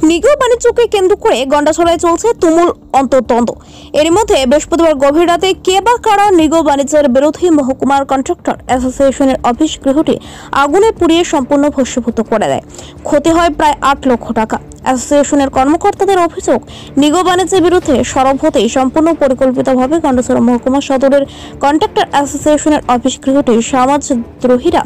নিগম বাণিজ্যকে কেন্দ্র করে গন্ডাছড়ায় চলছে তুমুল অন্তর্দ্বন্দ্ব। এর মধ্যে বৃহস্পতিবার গভীর রাতে কে বা কারা নিগম বাণিজ্যের বিরোধী মহকুমার কন্ট্রাক্টর অ্যাসোসিয়েশনের অফিস গৃহটি আগুনে পুড়িয়ে সম্পূর্ণ ভস্মীভূত করে দেয়। ক্ষতি হয় প্রায় ৮ লক্ষ টাকা। অ্যাসোসিয়েশনের কর্মকর্তাদের অভিযোগ, নিগম বাণিজ্যের বিরুদ্ধে সরব হতেই সম্পূর্ণ পরিকল্পিতভাবে গন্ডাছড়া মহকুমা সদরের কন্ট্রাক্টর অ্যাসোসিয়েশনের অফিস গৃহটি সমাজদ্রোহীরা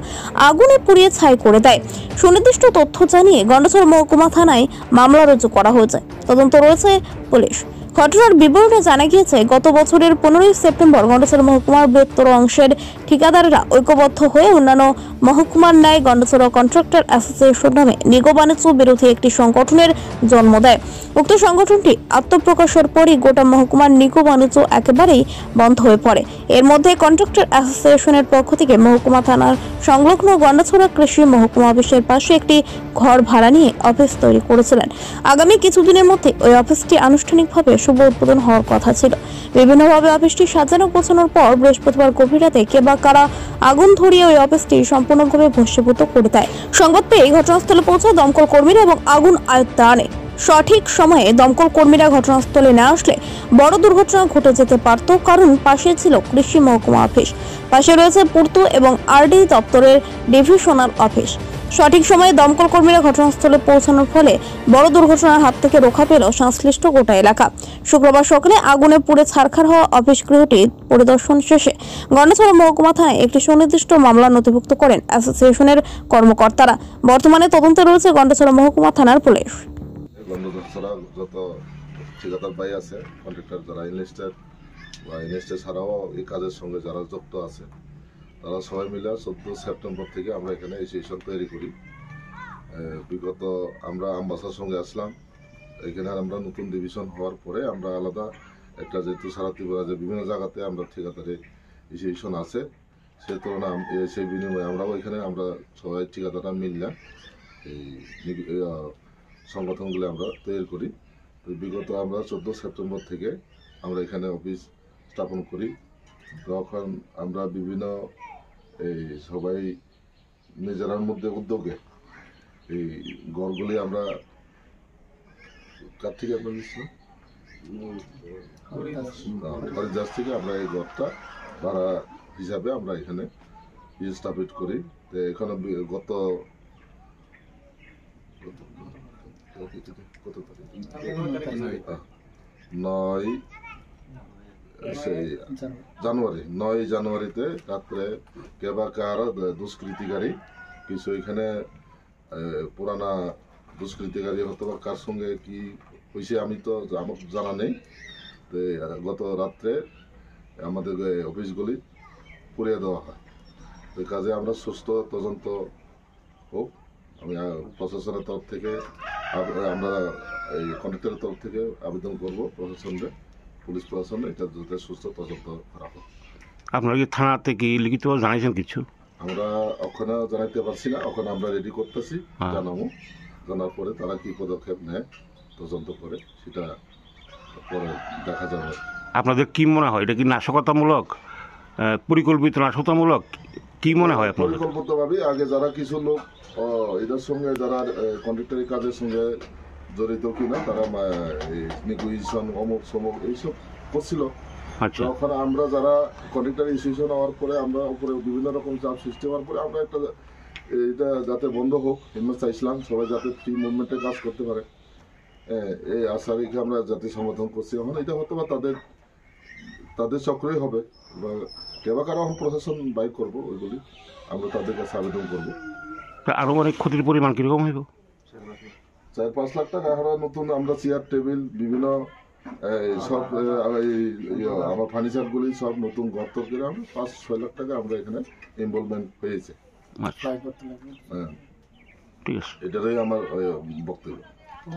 আগুনে পুড়িয়ে ছাই করে দেয়। সুনির্দিষ্ট তথ্য জানিয়ে গন্ডাছড়া মহকুমা থানায় মামলা রুজু করা হয়েছে। তদন্ত রয়েছে পুলিশ। ঘটনার বিবরণে জানা গিয়েছে, গত বছরের 15 সেপ্টেম্বর গন্ডাছড়া মহকুমার বৃহত্তর অংশের ঠিকাদাররা ঐক্যবদ্ধ হয়ে অন্যান্য মহকুমার ন্যায় গন্ডাছড়া কন্ট্রাক্টর অ্যাসোসিয়েশন নামে নিগম বাণিজ্য বিরোধী একটি সংগঠনের জন্ম দেয়। উক্ত সংগঠনটি আত্মপ্রকাশের পরই গোটা মহকুমার নিগম বাণিজ্য একেবারেই বন্ধ হয়ে পড়ে। এর মধ্যে কন্ট্রাক্টর অ্যাসোসিয়েশনের পক্ষ থেকে মহকুমা থানার সংলগ্ন গন্ডাছড়া কৃষি মহকুমা অফিসের পাশে একটি ঘর ভাড়া নিয়ে অফিস তৈরি করেছিলেন। আগামী কিছুদিনের মধ্যে ওই অফিসটি আনুষ্ঠানিকভাবে শুভ উদ্বোধন হওয়ার কথা ছিল। বিভিন্নভাবে অফিসটি সাজানো গোছানোর পর বৃহস্পতিবার গভীর রাতে কে বা কারা আগুন ধরিয়ে ওই অফিসটি সম্পূর্ণভাবে ভস্মীভূত করে দেয়। সংবাদ পেয়ে ঘটনাস্থলে পৌঁছায় দমকল কর্মীরা এবং আগুন আয়ত্তে আনে। সঠিক সময়ে দমকল কর্মীরা ঘটনাস্থলে না আসলে বড় দুর্ঘটনা ঘটে যেতে পারত, কারণ পাশে ছিল কৃষি মহকুমা অফিস, পাশে রয়েছে পূর্ত এবং আরডি দপ্তরের ডিভিশনাল অফিস। সঠিক সময়ে দমকল কর্মীরা ঘটনাস্থলে পৌঁছানোর ফলে বড় দুর্ঘটনার হাত থেকে রক্ষা পেল সংশ্লিষ্ট গোটা এলাকা। শুক্রবার সকালে আগুনে পুড়ে ছারখার হওয়া অফিস গৃহটি পরিদর্শন শেষে গন্ডাছড়া মহকুমা থানায় একটি সুনির্দিষ্ট মামলা নথিভুক্ত করেন অ্যাসোসিয়েশনের কর্মকর্তারা। বর্তমানে তদন্তে রয়েছে গন্ডাছড়া মহকুমা থানার পুলিশ। গন্ডাছড়া যত ঠিকাদার ভাই আছে, কন্ট্রাক্টর যারা ইনভেস্টার বা ইনভেস্টার ছাড়াও এই কাজের সঙ্গে যারা যুক্ত আছে, তারা সবাই মিলে 14 সেপ্টেম্বর থেকে আমরা এখানে অ্যাসোসিয়েশন তৈরি করি। বিগত আমরা আমবাসার সঙ্গে আসলাম, এখানে আমরা নতুন ডিভিশন হওয়ার পরে আমরা আলাদা একটা, যেহেতু সারা ত্রিপুরা যে বিভিন্ন জায়গাতে আমরা ঠিকাদারের অ্যাসোসিয়েশন আছে, সেই তুলনায় সেই বিনিময়ে আমরাও এখানে আমরা সবাই ঠিকাদাররা মিললাম এই সংগঠনগুলো আমরা তৈরি করি। বিগত আমরা 14 সেপ্টেম্বর থেকে আমরা এখানে অফিস স্থাপন করি। তখন আমরা বিভিন্ন এই সবাই নিজেরার মধ্যে উদ্যোগে এই ঘরগুলি আমরা কার থেকে আমরা নিচ্ছিলাম হরিদাস থেকে আমরা এই ঘরটা ভাড়া হিসাবে আমরা এখানে স্থাপিত করি। তো এখানে গত 9 জানুয়ারিতে রাত্রে কে বা কার দুষ্কৃতিকারী কিছু এখানে পুরানা দুষ্কৃতিকারী হতো বা কার সঙ্গে কি হয়েছে আমি তো আমার জানা নেই। তো গত রাত্রে আমাদের অফিসগুলি পুড়িয়ে দেওয়া হয়। তো কাজে আমরা সুস্থ তদন্ত হোক, আমি প্রশাসনের তরফ থেকে আমরা এই কন্ট্রাক্টরের তরফ থেকে আবেদন করব প্রশাসনকে, পুলিশ প্রশাসনে এটা যাতে সুস্থ তদন্ত করা হোক। আপনারা কি থানাতে কি লিখিতভাবে জানাইছেন কিছু? আমরা ওখানে জানাইতে পারছি না, ওখানে আমরা রেডি করতেছি, জানাবো। জানার পরে তারা কি পদক্ষেপ নেয় তদন্ত করে সেটা পরে দেখা যাবে। আপনাদের কি মনে হয়, এটা কি নাশকতামূলক, পরিকল্পিত নাশকতামূলক, কি মনে হয় আপনার? পরিকল্পিতভাবে আগে যারা কিছু লোক এদের সঙ্গে যারা কন্ট্রাক্টরি কাজের সঙ্গে জড়িত কিনা তারা নেগোসিয়েশন অমুক সমুক এইসব করছিল। তখন আমরা যারা কন্ট্রাক্টর অ্যাসোসিয়েশন হওয়ার পরে আমরা উপরে বিভিন্ন রকম চাপ সৃষ্টি হওয়ার পরে আমরা একটা এটা যাতে বন্ধ হোক আমরা চাইছিলাম, সবাই যাতে ফ্রি মুভমেন্টে কাজ করতে পারে, এই আশা রেখে আমরা যাতে সমর্থন করছি। এখন এটা হয়তো বা তাদের চক্রই হবে বা কেবা কারো এখন প্রশাসন বাইক করবো, ওইগুলি আমরা তাদের কাছে আবেদন করবো। আরো অনেক ক্ষতির পরিমাণ কিরকম হইব? 4-5 লাখ টাকা। এখন নতুন আমরা চেয়ার টেবিল বিভিন্ন সব আমার ফার্নিচারগুলি সব নতুন ঘর তৈরি আমরা 5-6 লাখ টাকা আমরা এখানে ইনভলভমেন্ট হয়েছে। ঠিক আছে, এটারই আমার বক্তব্য।